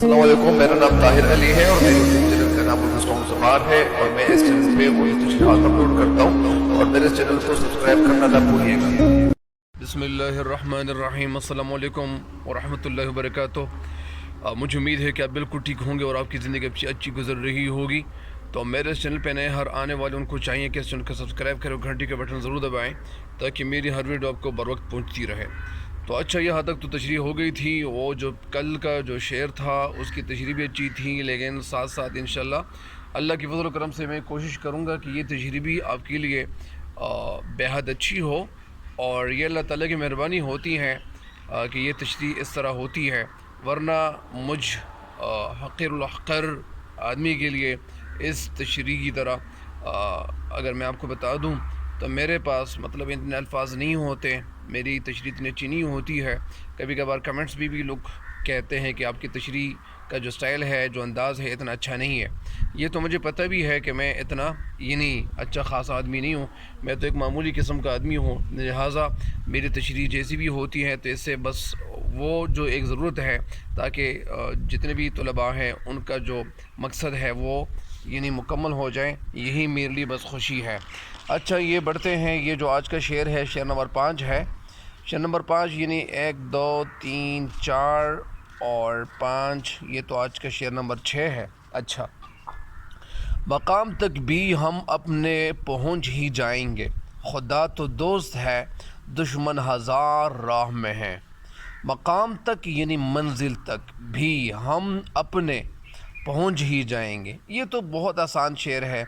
السلام علیکم، میرا نام طاہر علی ہے اور میرے یوٹیوب چینل کا نام الفسٹون زبان ہے اور میں اس چینل پہ وہی تشریحات اپلوڈ کرتا ہوں اور میرے چینل کو سبسکرائب کرنا نہ بھولیے گا۔ بسم اللہ الرحمن الرحیم۔ السلام علیکم ورحمۃ اللہ وبرکاتہ۔ مجھے امید ہے کہ آپ بالکل ٹھیک ہوں گے اور آپ کی زندگی اچھی گزر رہی ہوگی۔ تو میرے اس چینل پہ نئے ہر آنے والے ان کو چاہیے کہ اس چینل کو سبسکرائب کریں اور گھنٹی کا بٹن ضرور دبائیں تاکہ میری ہر ویڈیو آپ کو بر وقت پہنچتی رہے۔ تو اچھا، یہاں تک تو تشریح ہو گئی تھی۔ وہ جو کل کا جو شعر تھا اس کی تشریح بھی اچھی تھی، لیکن ساتھ ساتھ انشاءاللہ اللہ کی فضل و کرم سے میں کوشش کروں گا کہ یہ تشریح بھی آپ کے لیے بے حد اچھی ہو، اور یہ اللہ تعالیٰ کی مہربانی ہوتی ہے کہ یہ تشریح اس طرح ہوتی ہے، ورنہ مجھ حقیر الحقر آدمی کے لیے اس تشریح کی طرح اگر میں آپ کو بتا دوں تو میرے پاس مطلب اتنے الفاظ نہیں ہوتے، میری تشریح اتنی اچھی نہیں ہوتی ہے۔ کبھی کبھار کمنٹس بھی لوگ کہتے ہیں کہ آپ کی تشریح کا جو سٹائل ہے، جو انداز ہے، اتنا اچھا نہیں ہے۔ یہ تو مجھے پتہ بھی ہے کہ میں اتنا اچھا خاصا آدمی نہیں ہوں، میں تو ایک معمولی قسم کا آدمی ہوں، لہٰذا میری تشریح جیسی بھی ہوتی ہے تو اس سے بس وہ جو ایک ضرورت ہے تاکہ جتنے بھی طلباء ہیں ان کا جو مقصد ہے وہ مکمل ہو جائیں، یہی میرے لیے بس خوشی ہے۔ اچھا، یہ بڑھتے ہیں۔ یہ جو آج کا شعر ہے، شعر نمبر 5 ہے۔ شعر نمبر 5 1 2 3 4 اور 5، یہ تو آج کا شعر نمبر 6 ہے۔ اچھا، مقام تک بھی ہم اپنے پہنچ ہی جائیں گے، خدا تو دوست ہے دشمن ہزار راہ میں ہے۔ مقام تک منزل تک بھی ہم اپنے پہنچ ہی جائیں گے۔ یہ تو بہت آسان شعر ہے،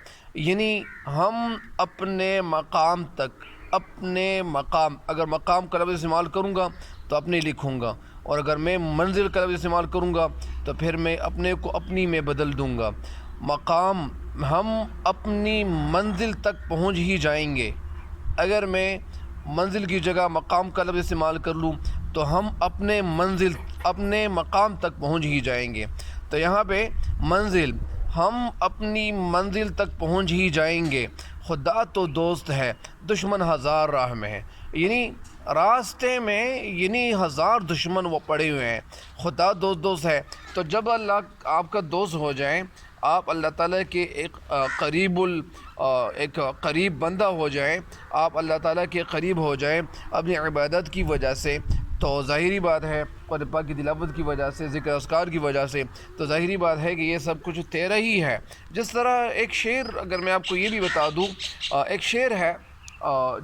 ہم اپنے مقام تک، اپنے مقام، اگر مقام کا لفظ استعمال کروں گا تو اپنے لکھوں گا، اور اگر میں منزل کا لفظ استعمال کروں گا تو پھر میں اپنے کو اپنی میں بدل دوں گا۔ مقام، ہم اپنی منزل تک پہنچ ہی جائیں گے۔ اگر میں منزل کی جگہ مقام کا لفظ استعمال کر لوں تو ہم اپنے مقام تک پہنچ ہی جائیں گے۔ تو یہاں پہ منزل، ہم اپنی منزل تک پہنچ ہی جائیں گے، خدا تو دوست ہے دشمن ہزار راہ میں ہے۔ راستے میں ہزار دشمن وہ پڑے ہوئے ہیں، خدا دوست ہے۔ تو جب اللہ آپ کا دوست ہو جائے، آپ اللہ تعالیٰ کے ایک قریب بندہ ہو جائیں، آپ اللہ تعالیٰ کے قریب ہو جائیں اپنی عبادت کی وجہ سے، تو ظاہری بات ہے، قرآن پاک کی تلاوت کی وجہ سے، ذکر اذکار کی وجہ سے، تو ظاہری بات ہے کہ یہ سب کچھ تیرا ہی ہے۔ جس طرح ایک شعر، اگر میں آپ کو یہ بھی بتا دوں، ایک شعر ہے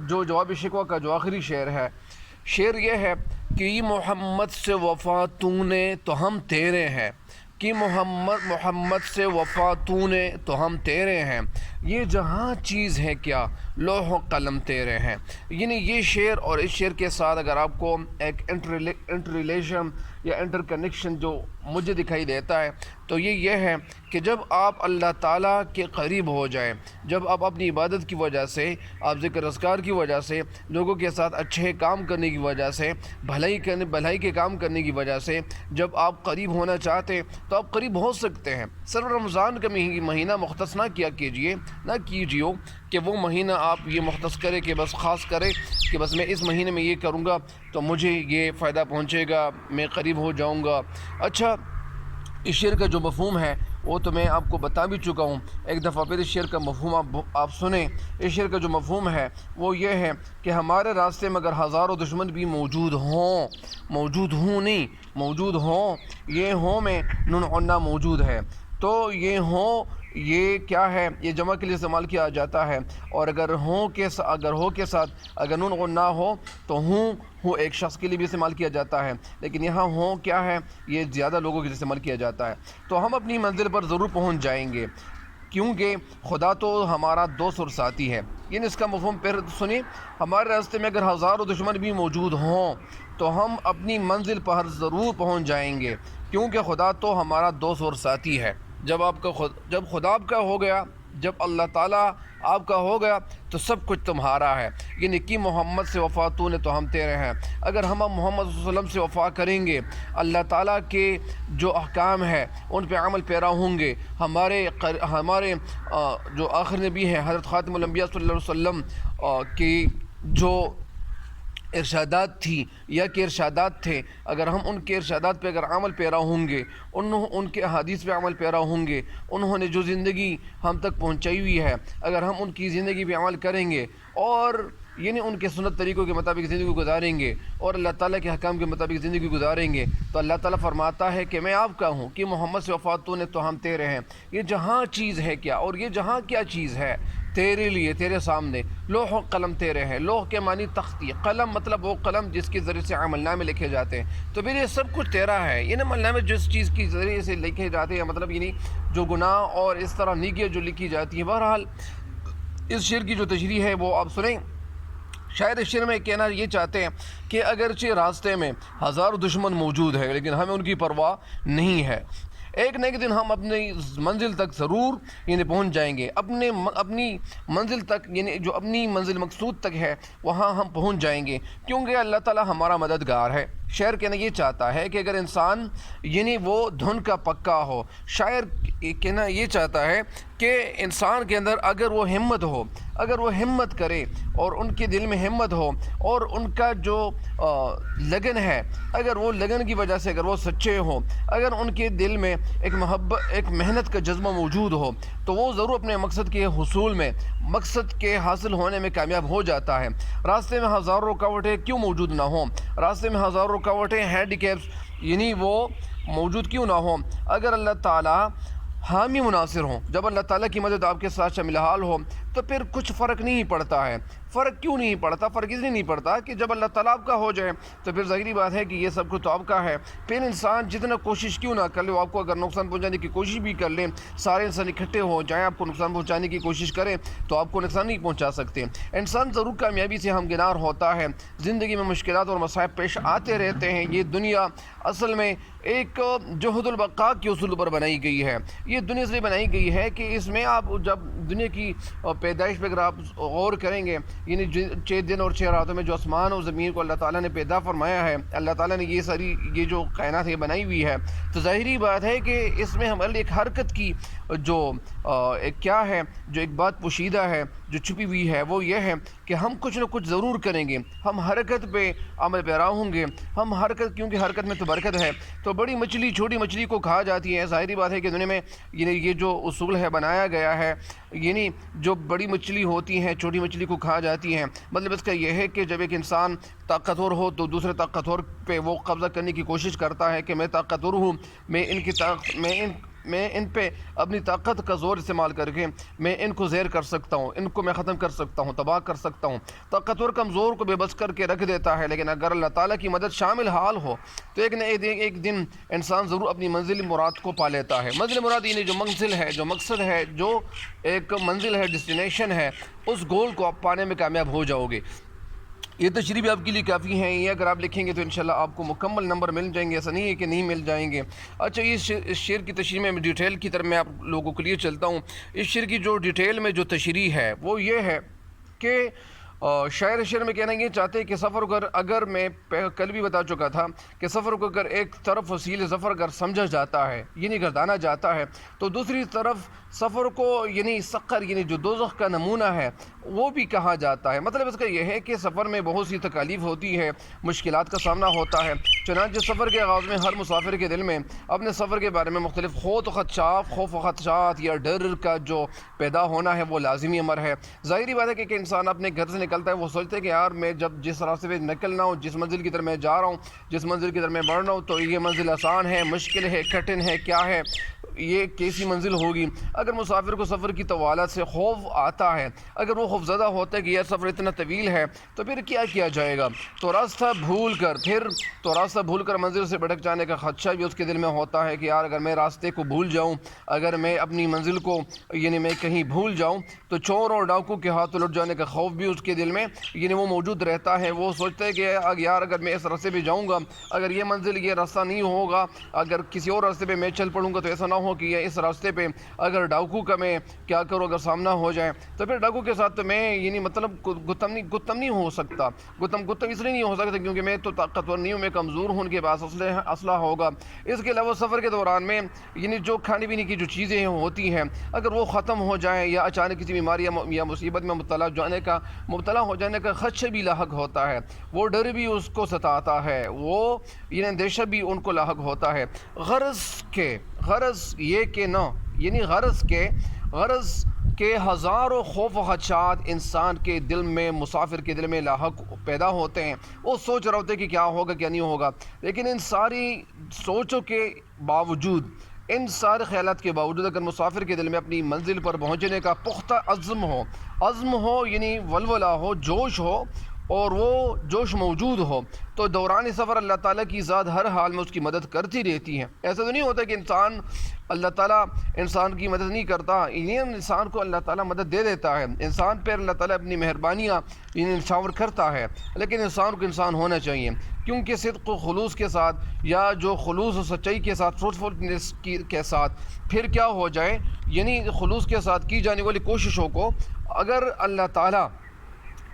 جو جواب شکوہ کا جو آخری شعر ہے، شعر یہ ہے کہ محمد سے وفا تو نے تو ہم تیرے ہیں، کہ محمد سے وفا تو نے تو ہم تیرے ہیں، یہ جہاں چیز ہے کیا لوح و قلم تیرے ہیں۔ یہ شعر، اور اس شعر کے ساتھ اگر آپ کو ایک انٹر ریلیشن یا انٹر کنیکشن جو مجھے دکھائی دیتا ہے تو یہ ہے کہ جب آپ اللہ تعالیٰ کے قریب ہو جائیں، جب آپ اپنی عبادت کی وجہ سے، آپ ذکر اذکار کی وجہ سے، لوگوں کے ساتھ اچھے کام کرنے کی وجہ سے، بھلائی کے کام کرنے کی وجہ سے جب آپ قریب ہونا چاہتے ہیں تو آپ قریب ہو سکتے ہیں۔ صرف رمضان کا مہینہ مختص نہ کیجیے کہ وہ مہینہ آپ یہ مختص کرے کہ بس خاص کرے کہ بس میں اس مہینے میں یہ کروں گا تو مجھے یہ فائدہ پہنچے گا، میں قریب ہو جاؤں گا۔ اچھا، اس شعر کا جو مفہوم ہے وہ تو میں آپ کو بتا بھی چکا ہوں، ایک دفعہ پھر اس شعر کا مفہوم آپ سنیں۔ اس شعر کا جو مفہوم ہے وہ یہ ہے کہ ہمارے راستے میں اگر ہزاروں دشمن بھی موجود ہوں، یہ ہوں میں نون غنہ موجود ہے، تو یہ ہوں، یہ کیا ہے، یہ جمع کے لیے استعمال کیا جاتا ہے، اور اگر ہو کے ساتھ اگر نون غنہ ہو تو ہوں ایک شخص کے لیے بھی استعمال کیا جاتا ہے، لیکن یہاں ہوں کیا ہے، یہ زیادہ لوگوں کے لیے استعمال کیا جاتا ہے۔ تو ہم اپنی منزل پر ضرور پہنچ جائیں گے، کیونکہ خدا تو ہمارا دوست اور ساتھی ہے۔ اس کا مفہوم پھر سنیں، ہمارے راستے میں اگر ہزاروں دشمن بھی موجود ہوں تو ہم اپنی منزل پر ضرور پہنچ جائیں گے، کیونکہ خدا تو ہمارا دوست اور ساتھی ہے۔ جب خدا آپ کا ہو گیا، جب اللہ تعالیٰ آپ کا ہو گیا تو سب کچھ تمہارا ہے۔ کہ محمد سے وفا تو نے تو ہم تیرے ہیں، اگر ہم محمد صلی اللہ علیہ وسلم سے وفا کریں گے، اللہ تعالیٰ کے جو احکام ہے ان پہ عمل پیرا ہوں گے، ہمارے جو آخر نبی ہیں حضرت خاتم الانبیاء صلی اللہ علیہ وسلم کی جو ارشادات تھی یا کہ ارشادات تھے، اگر ہم ان کے ارشادات پہ اگر عمل پیرا ہوں گے، ان کے احادیث پہ عمل پیرا ہوں گے، انہوں نے جو زندگی ہم تک پہنچائی ہوئی ہے، اگر ہم ان کی زندگی پہ عمل کریں گے اور یعنی ان کے سنت طریقوں کے مطابق زندگی گزاریں گے اور اللہ تعالیٰ کے حکام کے مطابق زندگی گزاریں گے، تو اللہ تعالیٰ فرماتا ہے کہ میں آپ کا ہوں، کہ محمد سے وفات تو نے تو ہم تیرے ہیں۔ یہ جہاں چیز ہے کیا، اور یہ جہاں کیا چیز ہے تیرے لیے، تیرے سامنے لوح و قلم تیرے ہیں۔ لوح کے معنی تختی، قلم مطلب وہ قلم جس کے ذریعے سے عمل نامے لکھے جاتے ہیں، تو پھر یہ سب کچھ تیرا ہے۔ یہ عمل نامے جس چیز کے ذریعے سے لکھے جاتے ہیں، مطلب یعنی جو گناہ اور اس طرح نیکیاں جو لکھی جاتی ہیں۔ بہرحال اس شعر کی جو تشریح ہے وہ آپ سنیں۔ شاعر اس شعر میں کہنا یہ چاہتے ہیں کہ اگرچہ راستے میں ہزاروں دشمن موجود ہے لیکن ہمیں ان کی پرواہ نہیں ہے، ایک نہ ایک دن ہم اپنی منزل تک ضرور یعنی پہنچ جائیں گے، اپنی منزل تک یعنی جو اپنی منزل مقصود تک ہے وہاں ہم پہنچ جائیں گے، کیونکہ اللہ تعالیٰ ہمارا مددگار ہے۔ شاعر کہنا یہ چاہتا ہے کہ اگر انسان یعنی وہ دھن کا پکا ہو، شاعر کہنا یہ چاہتا ہے کہ انسان کے اندر اگر وہ ہمت ہو، اگر وہ ہمت کرے اور ان کے دل میں ہمت ہو اور ان کا جو لگن ہے، اگر وہ لگن کی وجہ سے اگر وہ سچے ہوں، اگر ان کے دل میں ایک محبت، ایک محنت کا جذبہ موجود ہو، تو وہ ضرور اپنے مقصد کے حصول میں، مقصد کے حاصل ہونے میں کامیاب ہو جاتا ہے۔ راستے میں ہزاروں رکاوٹیں کیوں موجود نہ ہوں، راستے میں ہزاروں رکاوٹیں، ہینڈی کیپس یعنی وہ موجود کیوں نہ ہوں، اگر اللہ تعالیٰ حامی مناصر ہوں، جب اللہ تعالیٰ کی مدد آپ کے ساتھ شامل حال ہو تو پھر کچھ فرق نہیں پڑتا ہے۔ فرق کیوں نہیں پڑتا؟ فرق اس لیے نہیں پڑتا کہ جب اللہ تعالیٰ آپ کا ہو جائے تو پھر ظاہری بات ہے کہ یہ سب کچھ تو آپ کا ہے، پھر انسان جتنا کوشش کیوں نہ کر لے، وہ آپ کو اگر نقصان پہنچانے کی کوشش بھی کر لیں، سارے انسان اکٹھے ہو جائیں آپ کو نقصان پہنچانے کی کوشش کریں تو آپ کو نقصان نہیں پہنچا سکتے۔ انسان ضرور کامیابی سے ہمکنار ہوتا ہے، زندگی میں مشکلات اور مصائب پیش آتے رہتے ہیں۔ یہ دنیا اصل میں ایک جہد البقاء کے اصول پر بنائی گئی ہے۔ یہ دنیا اس لیے بنائی گئی ہے کہ اس میں آپ جب دنیا کی پیدائش پہ اگر آپ غور کریں گے، یعنی 6 دن اور 6 راتوں میں جو آسمان اور زمین کو اللہ تعالیٰ نے پیدا فرمایا ہے، اللہ تعالیٰ نے یہ جو کائنات ہے بنائی ہوئی ہے، تو ظاہری بات ہے کہ اس میں ہمارے ایک حرکت کی جو ایک کیا ہے، جو ایک بات پوشیدہ ہے جو چھپی ہوئی ہے، وہ یہ ہے کہ ہم کچھ نہ کچھ ضرور کریں گے، ہم حرکت پہ عمل پیرا ہوں گے، ہم حرکت، کیونکہ حرکت میں تو برکت ہے۔ تو بڑی مچھلی چھوٹی مچھلی کو کھا جاتی ہے، ظاہری بات ہے کہ دنیا میں یعنی یہ جو اصول ہے بنایا گیا ہے، یعنی جو بڑی مچھلی ہوتی ہیں چھوٹی مچھلی کو کھا جاتی ہیں، مطلب اس کا یہ ہے کہ جب ایک انسان طاقتور ہو تو دوسرے طاقتور پہ وہ قبضہ کرنے کی کوشش کرتا ہے کہ میں طاقتور ہوں، میں ان پہ اپنی طاقت کا زور استعمال کر کے میں ان کو زیر کر سکتا ہوں، ان کو میں ختم کر سکتا ہوں، تباہ کر سکتا ہوں۔ طاقتور کمزور کو بے بس کر کے رکھ دیتا ہے، لیکن اگر اللہ تعالیٰ کی مدد شامل حال ہو تو ایک نہ ایک دن انسان ضرور اپنی منزل مراد کو پا لیتا ہے۔ منزل مراد یعنی جو منزل ہے، جو مقصد ہے، جو ایک منزل ہے، ڈیسٹینیشن ہے، اس گول کو آپ پانے میں کامیاب ہو جاؤ گے۔ یہ تشریح بھی آپ کے لیے کافی ہیں، یہ اگر آپ لکھیں گے تو انشاءاللہ آپ کو مکمل نمبر مل جائیں گے، ایسا نہیں ہے کہ نہیں مل جائیں گے۔ اچھا، اس شعر کی تشریح میں ڈیٹیل کی طرف میں آپ لوگوں کے لیے چلتا ہوں۔ اس شعر کی جو ڈیٹیل میں جو تشریح ہے وہ یہ ہے کہ شاعر شعر میں کہنا یہ چاہتے ہیں کہ سفر کو اگر میں کل بھی بتا چکا تھا کہ سفر کو اگر ایک طرف وسیلہ ظفر اگر سمجھا جاتا ہے یعنی گردانا جاتا ہے، تو دوسری طرف سفر کو یعنی سقر یعنی جو دوزخ کا نمونہ ہے وہ بھی کہا جاتا ہے۔ مطلب اس کا یہ ہے کہ سفر میں بہت سی تکالیف ہوتی ہے، مشکلات کا سامنا ہوتا ہے، چنانچہ سفر کے آغاز میں ہر مسافر کے دل میں اپنے سفر کے بارے میں مختلف خوف و خدشات یا ڈر کا جو پیدا ہونا ہے وہ لازمی امر ہے۔ ظاہری بات ہے کہ انسان اپنے گھر سے نکلتا ہے، وہ سوچتا ہے کہ یار میں جب جس راستے پہ نکلنا ہوں، جس منزل کی طرف میں جا رہا ہوں، جس منزل کی طرف میں بڑھ رہا ہوں، تو یہ منزل آسان ہے، مشکل ہے، کٹھن ہے، کیا ہے، یہ کیسی منزل ہوگی۔ اگر مسافر کو سفر کی طوالت سے خوف آتا ہے، اگر وہ خوف زدہ ہوتا ہے کہ یہ سفر اتنا طویل ہے، تو پھر کیا کیا جائے گا؟ تو راستہ بھول کر منزل سے بھٹک جانے کا خدشہ بھی اس کے دل میں ہوتا ہے کہ یار اگر میں راستے کو بھول جاؤں، اگر میں اپنی منزل کو یعنی میں کہیں بھول جاؤں، تو چور اور ڈاکو کے ہاتھ لٹ جانے کا خوف بھی اس کے دل میں یعنی وہ موجود رہتا ہے۔ وہ سوچتا ہے کہ یار اگر میں اس راستے پہ جاؤں گا، اگر یہ منزل یہ راستہ نہیں ہوگا، اگر کسی اور راستے پہ میں چل پڑوں گا تو ایسا نہ ہو ہو کہ یہ اس راستے پہ اگر ڈاکو کا میں کیا کروں، اگر سامنا ہو جائے تو پھر ڈاکو کے ساتھ تو میں یعنی مطلب گتم نہیں ہو سکتا، گتم اس لیے نہیں ہو سکتا کیونکہ میں تو طاقتور نہیں ہوں، میں کمزور ہوں، ان کے پاس اسلحہ ہوگا۔ اس کے علاوہ سفر کے دوران میں یعنی جو کھانے پینے کی جو چیزیں ہوتی ہیں اگر وہ ختم ہو جائیں یا اچانک کسی بیماری یا مصیبت میں مبتلا ہو جانے کا خدشہ بھی لاحق ہوتا ہے، وہ ڈر بھی اس کو ستاتا ہے، وہ یہ اندیشہ بھی ان کو لاحق ہوتا ہے۔ غرض یہ کہ نہ یعنی غرض کہ ہزاروں خوف و خدشات انسان کے دل میں، مسافر کے دل میں لاحق پیدا ہوتے ہیں، وہ سوچ رہے ہوتے ہیں کہ کیا ہوگا کیا نہیں ہوگا، لیکن ان ساری سوچوں کے باوجود، ان سارے خیالات کے باوجود اگر مسافر کے دل میں اپنی منزل پر پہنچنے کا پختہ عزم ہو یعنی ولولہ ہو، جوش ہو، اور وہ جوش موجود ہو تو دوران سفر اللہ تعالیٰ کی ذات ہر حال میں اس کی مدد کرتی رہتی ہے۔ ایسا تو نہیں ہوتا کہ اللہ تعالیٰ انسان کی مدد نہیں کرتا، انسان کو اللہ تعالیٰ مدد دے دیتا ہے، انسان پہ اللہ تعالیٰ اپنی مہربانیاں نچھاور کرتا ہے، لیکن انسان کو انسان ہونا چاہیے، کیونکہ صدق و خلوص کے ساتھ یا جو خلوص و سچائی کے ساتھ، ٹروتھفلنس کے ساتھ پھر کیا ہو جائے یعنی خلوص کے ساتھ کی جانے والی کوششوں کو اگر اللہ تعالیٰ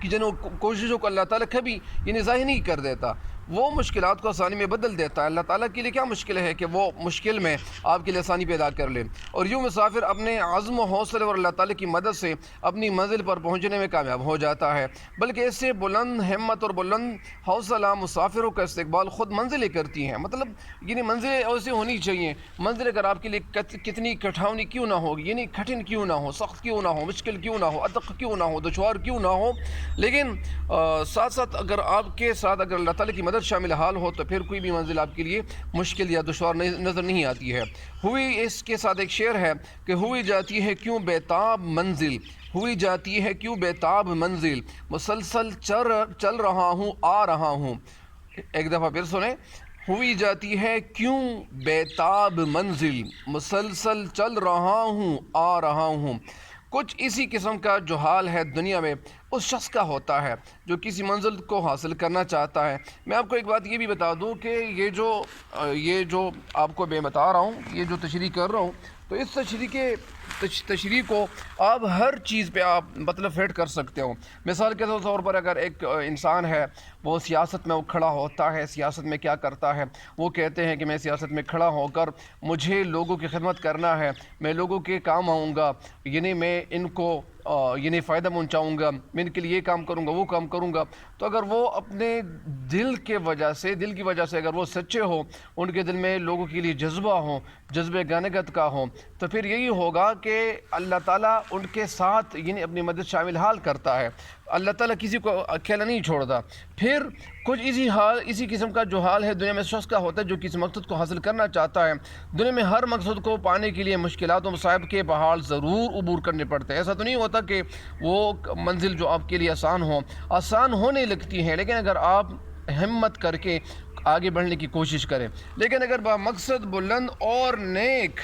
کہ جن کوششوں کو اللہ تعالیٰ کبھی یعنی ظاہر نہیں کر دیتا، وہ مشکلات کو آسانی میں بدل دیتا ہے۔ اللہ تعالیٰ کے لیے کیا مشکل ہے کہ وہ مشکل میں آپ کے لیے آسانی پیدا کر لے، اور یوں مسافر اپنے عزم و حوصلے اور اللہ تعالیٰ کی مدد سے اپنی منزل پر پہنچنے میں کامیاب ہو جاتا ہے۔ بلکہ اس سے بلند ہمت اور بلند حوصلہ مسافروں کا استقبال خود منزلیں کرتی ہیں، مطلب یعنی منزلیں ایسی ہونی چاہیے، منزل اگر آپ کے لیے کتنی کٹھونی کیوں نہ ہو، یعنی کٹھن کیوں نہ ہو، سخت کیوں نہ ہو، مشکل کیوں نہ ہو، ادق کیوں نہ ہو، دشوار کیوں نہ ہو، لیکن ساتھ ساتھ اگر آپ کے ساتھ اگر اللہ تعالیٰ کی مدد شامل حال ہو تو پھر کوئی بھی منزل آپ کے لیے مشکل یا دشوار نظر نہیں آتی ہے۔ اس کے ساتھ ایک شعر ہے کہ ہوئی جاتی ہے کیوں بیتاب منزل، ہوئی جاتی ہے کیوں بیتاب منزل، مسلسل چل رہا ہوں آ رہا ہوں۔ ایک دفعہ پھر سنیں، ہوئی جاتی ہے کیوں بیتاب منزل، مسلسل چل رہا ہوں آ رہا ہوں۔ کچھ اسی قسم کا جو حال ہے دنیا میں اس شخص کا ہوتا ہے جو کسی منزل کو حاصل کرنا چاہتا ہے۔ میں آپ کو ایک بات یہ بھی بتا دوں کہ یہ جو آپ کو میں بتا رہا ہوں، یہ جو تشریح کر رہا ہوں، تو اس تشریح کو آپ ہر چیز پہ آپ مطلب فٹ کر سکتے ہو۔ مثال کے طور پر اگر ایک انسان ہے وہ سیاست میں وہ کھڑا ہوتا ہے، سیاست میں کیا کرتا ہے، وہ کہتے ہیں کہ میں سیاست میں کھڑا ہو کر مجھے لوگوں کی خدمت کرنا ہے، میں لوگوں کے کام آؤں گا، یعنی میں ان کو یعنی فائدہ پہنچاؤں گا، میں ان کے لیے یہ کام کروں گا وہ کام کروں گا، تو اگر وہ اپنے دل کی وجہ سے اگر وہ سچے ہوں، ان کے دل میں لوگوں کے لیے جذبہ ہو، جذبہ گانگت کا ہو، تو پھر یہی ہوگا کہ اللہ تعالیٰ ان کے ساتھ یعنی اپنی مدد شامل حال کرتا ہے۔ اللہ تعالیٰ کسی کو اکیلا نہیں چھوڑتا۔ پھر کچھ اسی قسم کا جو حال ہے دنیا میں شخص کا ہوتا ہے جو کسی مقصد کو حاصل کرنا چاہتا ہے۔ دنیا میں ہر مقصد کو پانے کے لیے مشکلات و مصائب کے پہاڑ ضرور عبور کرنے پڑتے ہیں۔ ایسا تو نہیں ہوتا کہ وہ منزل جو آپ کے لیے آسان ہونے لگتی ہے، لیکن اگر آپ ہمت کر کے آگے بڑھنے کی کوشش کریں، لیکن اگر مقصد بلند اور نیک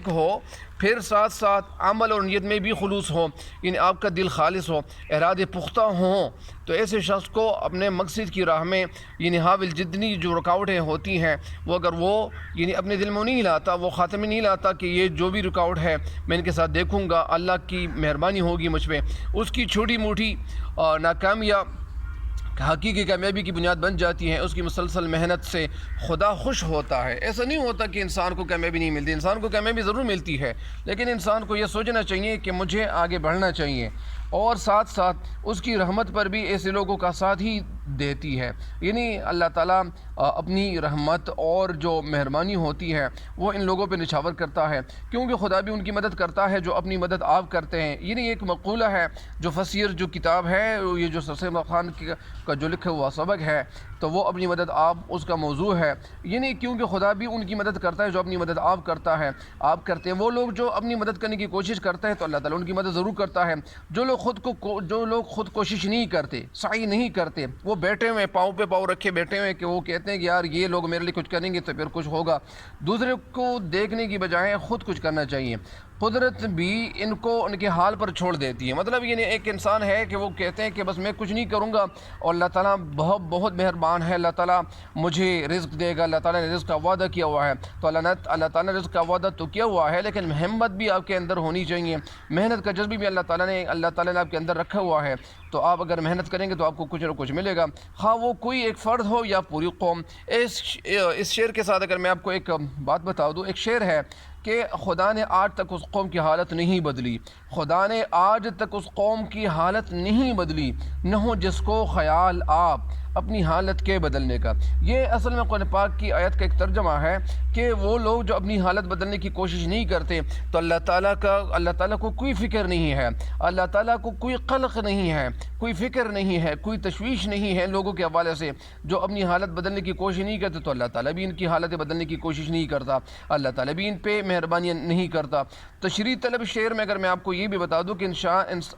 ہو، پھر ساتھ ساتھ عمل اور نیت میں بھی خلوص ہو، یعنی آپ کا دل خالص ہو، ارادے پختہ ہوں، تو ایسے شخص کو اپنے مقصد کی راہ میں یعنی حاول جتنی جو رکاوٹیں ہوتی ہیں وہ اگر وہ یعنی اپنے دل میں نہیں لاتا، وہ خاتمے میں نہیں لاتا کہ یہ جو بھی رکاوٹ ہے میں ان کے ساتھ دیکھوں گا، اللہ کی مہربانی ہوگی مجھ پہ، اس کی چھوٹی موٹی ناکامیاں حقیقی کامیابی کی بنیاد بن جاتی ہیں۔ اس کی مسلسل محنت سے خدا خوش ہوتا ہے۔ ایسا نہیں ہوتا کہ انسان کو کامیابی نہیں ملتی، انسان کو کامیابی ضرور ملتی ہے، لیکن انسان کو یہ سوچنا چاہیے کہ مجھے آگے بڑھنا چاہیے، اور ساتھ ساتھ اس کی رحمت پر بھی ایسے لوگوں کا ساتھ ہی دیتی ہے، یعنی اللہ تعالیٰ اپنی رحمت اور جو مہربانی ہوتی ہے وہ ان لوگوں پہ نچھاور کرتا ہے، کیونکہ خدا بھی ان کی مدد کرتا ہے جو اپنی مدد آپ کرتے ہیں۔ یعنی ایک مقولہ ہے جو فسیر جو کتاب ہے، یہ جو سر سید خان کا جو لکھا ہوا سبق ہے، تو وہ اپنی مدد آپ اس کا موضوع ہے، یعنی کیونکہ خدا بھی ان کی مدد کرتا ہے جو اپنی مدد آپ کرتے ہیں۔ وہ لوگ جو اپنی مدد کرنے کی کوشش کرتے ہیں تو اللہ تعالیٰ ان کی مدد ضرور کرتا ہے۔ جو لوگ خود کوشش نہیں کرتے، سعی نہیں کرتے، وہ بیٹھے ہوئے پاؤں پہ پاؤں رکھے بیٹھے ہوئے کہ وہ کہتے ہیں کہ یار یہ لوگ میرے لیے کچھ کریں گے تو پھر کچھ ہوگا، دوسرے کو دیکھنے کی بجائے خود کچھ کرنا چاہیے۔ قدرت بھی ان کو ان کے حال پر چھوڑ دیتی ہے، مطلب یہ ایک انسان ہے کہ وہ کہتے ہیں کہ بس میں کچھ نہیں کروں گا، اور اللہ تعالیٰ بہت مہربان اعلان ہے اللہ تعالیٰ مجھے رزق دے گا، اللہ تعالیٰ نے رزق کا وعدہ کیا ہوا ہے، تو اللہ تعالیٰ نے رزق کا وعدہ تو کیا ہوا ہے، لیکن ہمت بھی آپ کے اندر ہونی چاہیے، محنت کا جذبہ بھی اللہ تعالیٰ نے آپ کے اندر رکھا ہوا ہے، تو آپ اگر محنت کریں گے تو آپ کو کچھ نہ کچھ ملے گا، خواہ وہ کوئی ایک فرد ہو یا پوری قوم۔ اس شعر کے ساتھ اگر میں آپ کو ایک بات بتا دوں، ایک شعر ہے کہ خدا نے آج تک اس قوم کی حالت نہیں بدلی، خدا نے آج تک اس قوم کی حالت نہیں بدلی، نہ ہو جس کو خیال آپ اپنی حالت کے بدلنے کا۔ یہ اصل میں قرآن پاک کی آیت کا ایک ترجمہ ہے کہ وہ لوگ جو اپنی حالت بدلنے کی کوشش نہیں کرتے تو اللہ تعالیٰ کو کوئی فکر نہیں ہے، اللہ تعالیٰ کو کوئی قلق نہیں ہے، کوئی فکر نہیں ہے، کوئی تشویش نہیں ہے لوگوں کے حوالے سے جو اپنی حالت بدلنے کی کوشش نہیں کرتے، تو اللہ تعالیٰ بھی ان کی حالت بدلنے کی کوشش نہیں کرتا، اللہ تعالیٰ بھی ان پہ مہربانیاں نہیں کرتا۔ تشریح طلب شعر میں اگر میں آپ کو یہ بھی بتا دوں کہ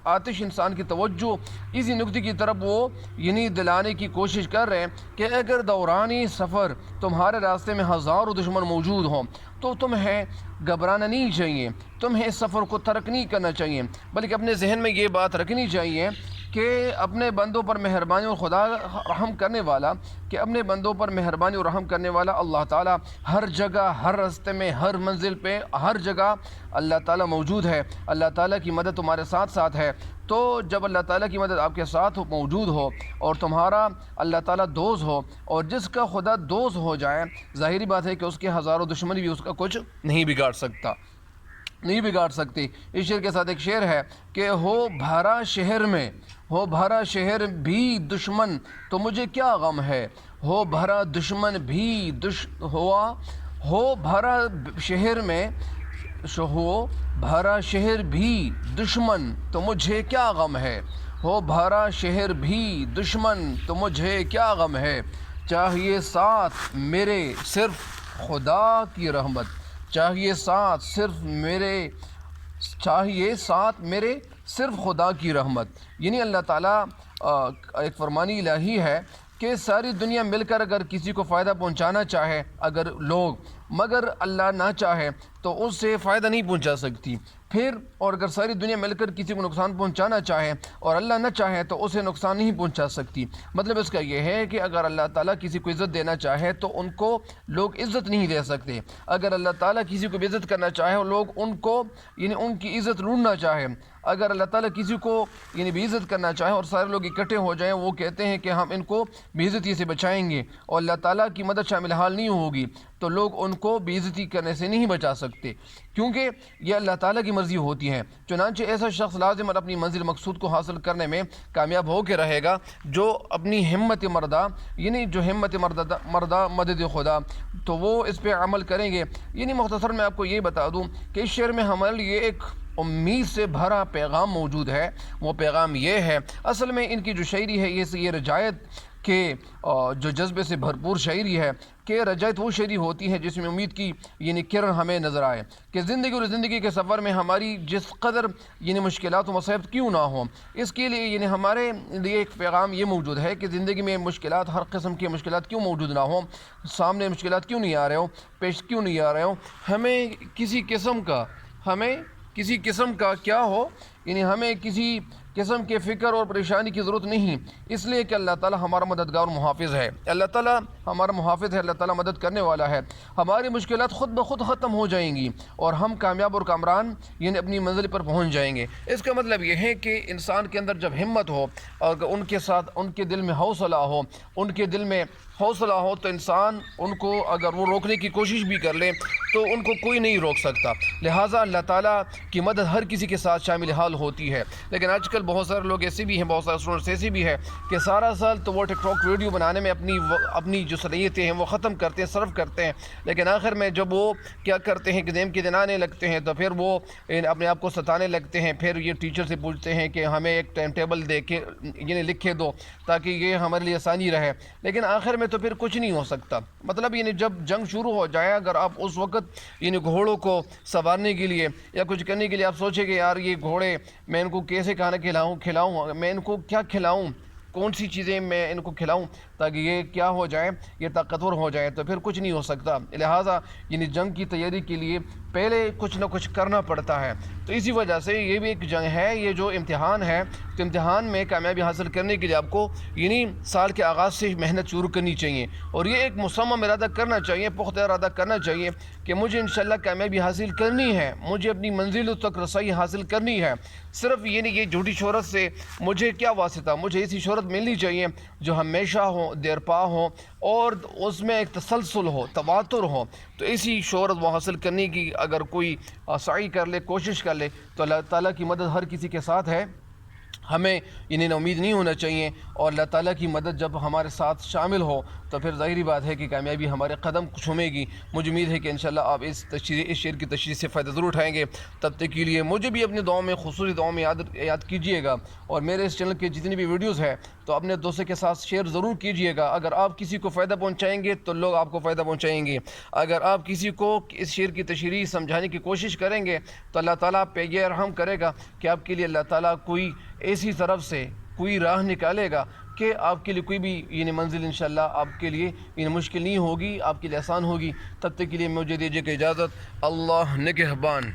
آتش انسان کی توجہ اسی نقطے کی طرف وہ یعنی دلانے کی کوشش کر رہے ہیں کہ اگر دورانی سفر تمہارے راستے میں ہزاروں دشمن موجود ہوں تو تمہیں گھبرانا نہیں چاہیے، تمہیں اس سفر کو ترک نہیں کرنا چاہیے، بلکہ اپنے ذہن میں یہ بات رکھنی چاہیے کہ اپنے بندوں پر مہربانی اور خدا رحم کرنے والا، کہ اپنے بندوں پر مہربانی اور رحم کرنے والا اللہ تعالیٰ ہر جگہ، ہر راستے میں، ہر منزل پہ، ہر جگہ اللہ تعالیٰ موجود ہے، اللہ تعالیٰ کی مدد تمہارے ساتھ ہے۔ تو جب اللہ تعالیٰ کی مدد آپ کے ساتھ موجود ہو اور تمہارا اللہ تعالیٰ دوست ہو، اور جس کا خدا دوست ہو جائے، ظاہری بات ہے کہ اس کے ہزاروں دشمن بھی اس کا کچھ نہیں بگاڑ سکتے۔ اس شعر کے ساتھ ایک شعر ہے کہ ہو بھرا شہر بھی دشمن تو مجھے کیا غم ہے، ہو بھرا دشمن بھی ہو بھرا شہر بھی دشمن تو مجھے کیا غم ہے، ہو بھرا شہر بھی دشمن تو مجھے کیا غم ہے، چاہیے ساتھ میرے صرف خدا کی رحمت، چاہیے ساتھ میرے صرف خدا کی رحمت۔ یعنی اللہ تعالیٰ ایک فرمانی الہی ہے کہ ساری دنیا مل کر اگر کسی کو فائدہ پہنچانا چاہے، اگر لوگ، مگر اللہ نہ چاہے تو اس سے فائدہ نہیں پہنچا سکتی، اور اگر ساری دنیا مل کر کسی کو نقصان پہنچانا چاہے اور اللہ نہ چاہے تو اسے نقصان نہیں پہنچا سکتی۔ مطلب اس کا یہ ہے کہ اگر اللہ تعالیٰ کسی کو عزت دینا چاہے تو ان کو لوگ عزت نہیں دے سکتے، اگر اللہ تعالیٰ کسی کو بھی عزت کرنا چاہے اور لوگ ان کی عزت لوٹنا چاہے، اگر اللہ تعالیٰ کسی کو بے عزت کرنا چاہے اور سارے لوگ اکٹھے ہو جائیں، وہ کہتے ہیں کہ ہم ان کو بے عزتی سے بچائیں گے اور اللہ تعالیٰ کی مدد شامل حال نہیں ہوگی، تو لوگ ان کو بے عزتی کرنے سے نہیں بچا سکتے، کیونکہ یہ اللہ تعالیٰ کی مرضی ہوتی ہے۔ چنانچہ ایسا شخص لازم اور اپنی منزل مقصود کو حاصل کرنے میں کامیاب ہو کے رہے گا جو اپنی ہمت مردہ مدد خدا، تو وہ اس پہ عمل کریں گے۔ مختصر میں آپ کو یہ بتا دوں کہ اس شعر میں ہمارے لیے ایک امید سے بھرا پیغام موجود ہے، وہ پیغام یہ ہے، اصل میں ان کی جو شاعری ہے یہ رجایت کے جو جذبے سے بھرپور شاعری ہے، کہ رجایت وہ شاعری ہوتی ہے جس میں امید کی کرن ہمیں نظر آئے کہ زندگی کے سفر میں ہماری جس قدر مشکلات و مصائب کیوں نہ ہوں، اس کے لیے ہمارے لیے ایک پیغام یہ موجود ہے کہ زندگی میں مشکلات، ہر قسم کی مشکلات کیوں موجود نہ ہوں، سامنے مشکلات کیوں نہیں آ رہے ہوں، پیش کیوں نہیں آ رہے ہوں، ہمیں کسی قسم کا کیا ہو، ہمیں کسی قسم کے فکر اور پریشانی کی ضرورت نہیں، اس لیے کہ اللہ تعالیٰ ہمارا مددگار و محافظ ہے، اللہ تعالیٰ ہمارا محافظ ہے، اللہ تعالیٰ مدد کرنے والا ہے، ہماری مشکلات خود بخود ختم ہو جائیں گی اور ہم کامیاب اور کامران اپنی منزل پر پہنچ جائیں گے۔ اس کا مطلب یہ ہے کہ انسان کے اندر جب ہمت ہو اور ان کے دل میں حوصلہ ہو تو انسان ان کو اگر وہ روکنے کی کوشش بھی کر لے تو ان کو کوئی نہیں روک سکتا، لہٰذا اللہ تعالیٰ کی مدد ہر کسی کے ساتھ شامل حال ہوتی ہے۔ لیکن آج کل بہت سارے لوگ ایسے بھی ہیں، بہت سارے اسٹوڈنٹس ایسے بھی ہیں کہ سارا سال تو وہ ٹک ٹاک ویڈیو بنانے میں اپنی جو صلاحیتیں ہیں وہ ختم کرتے ہیں، صرف کرتے ہیں، لیکن آخر میں جب وہ کیا کرتے ہیں ایگزام کے دن آنے لگتے ہیں تو پھر وہ اپنے آپ کو ستانے لگتے ہیں، پھر یہ ٹیچر سے پوچھتے ہیں کہ ہمیں ایک ٹائم ٹیبل دے کے لکھے دو تاکہ یہ ہمارے لیے آسانی رہے، لیکن آخر میں تو پھر کچھ نہیں ہو سکتا۔ مطلب جب جنگ شروع ہو جائے، اگر آپ اس وقت گھوڑوں کو سنوارنے کے لیے یا کچھ کرنے کے لیے آپ سوچیں کہ یار یہ گھوڑے میں ان کو کیسے کھانا کھلاؤں، میں ان کو کیا کھلاؤں، کون سی چیزیں میں ان کو کھلاؤں تاکہ یہ کیا ہو جائے، یہ طاقتور ہو جائے، تو پھر کچھ نہیں ہو سکتا۔ لہٰذا جنگ کی تیاری کے لیے پہلے کچھ نہ کچھ کرنا پڑتا ہے. تو اسی وجہ سے یہ بھی ایک جنگ ہے, یہ جو امتحان ہے, تو امتحان میں کامیابی حاصل کرنے کے لیے آپ کو یعنی سال کے آغاز سے محنت شروع کرنی چاہیے, اور یہ ایک مصمم ارادہ کرنا چاہیے, پختہ ارادہ کرنا چاہیے کہ مجھے انشاءاللہ کامیابی حاصل کرنی ہے, مجھے اپنی منزلوں تک رسائی حاصل کرنی ہے. صرف یہ نہیں کہ جھوٹی شہرت سے مجھے کیا واسطہ, مجھے ایسی شہرت ملنی چاہیے جو ہمیشہ ہو, دیرپا ہو, اور اس میں ایک تسلسل ہو, تواتر ہو. تو اسی شہرت وہ حاصل کرنے کی اگر کوئی سعی کر لے, کوشش کر لے, تو اللہ تعالیٰ کی مدد ہر کسی کے ساتھ ہے. ہمیں انہیں امید نہیں ہونا چاہیے, اور اللہ تعالیٰ کی مدد جب ہمارے ساتھ شامل ہو تو پھر ظاہری بات ہے کہ کامیابی ہمارے قدم چھومے گی. مجھے امید ہے کہ انشاءاللہ آپ اس شعر کی تشریح سے فائدہ ضرور اٹھائیں گے. تب تک کے لیے مجھے بھی اپنے دعاؤں میں, خصوصی دعاؤں میں یاد کیجیے گا, اور میرے اس چینل کے جتنی بھی ویڈیوز ہیں تو اپنے دوستوں کے ساتھ شیئر ضرور کیجیے گا. اگر آپ کسی کو فائدہ پہنچائیں گے تو لوگ آپ کو فائدہ پہنچائیں گے. اگر آپ کسی کو اس شعر کی تشریح سمجھانے کی کوشش کریں گے تو اللہ تعالیٰ پہ یہ رحم کرے گا کہ آپ کے لیے اللہ تعالیٰ کوئی ایسی طرف سے کوئی راہ نکالے گا کہ آپ کے لیے کوئی بھی یعنی منزل انشاءاللہ آپ کے لیے یعنی مشکل نہیں ہوگی, آپ کے لیے آسان ہوگی. تب تک کے لیے مجھے دیجیے کہ اجازت. اللہ نگہبان.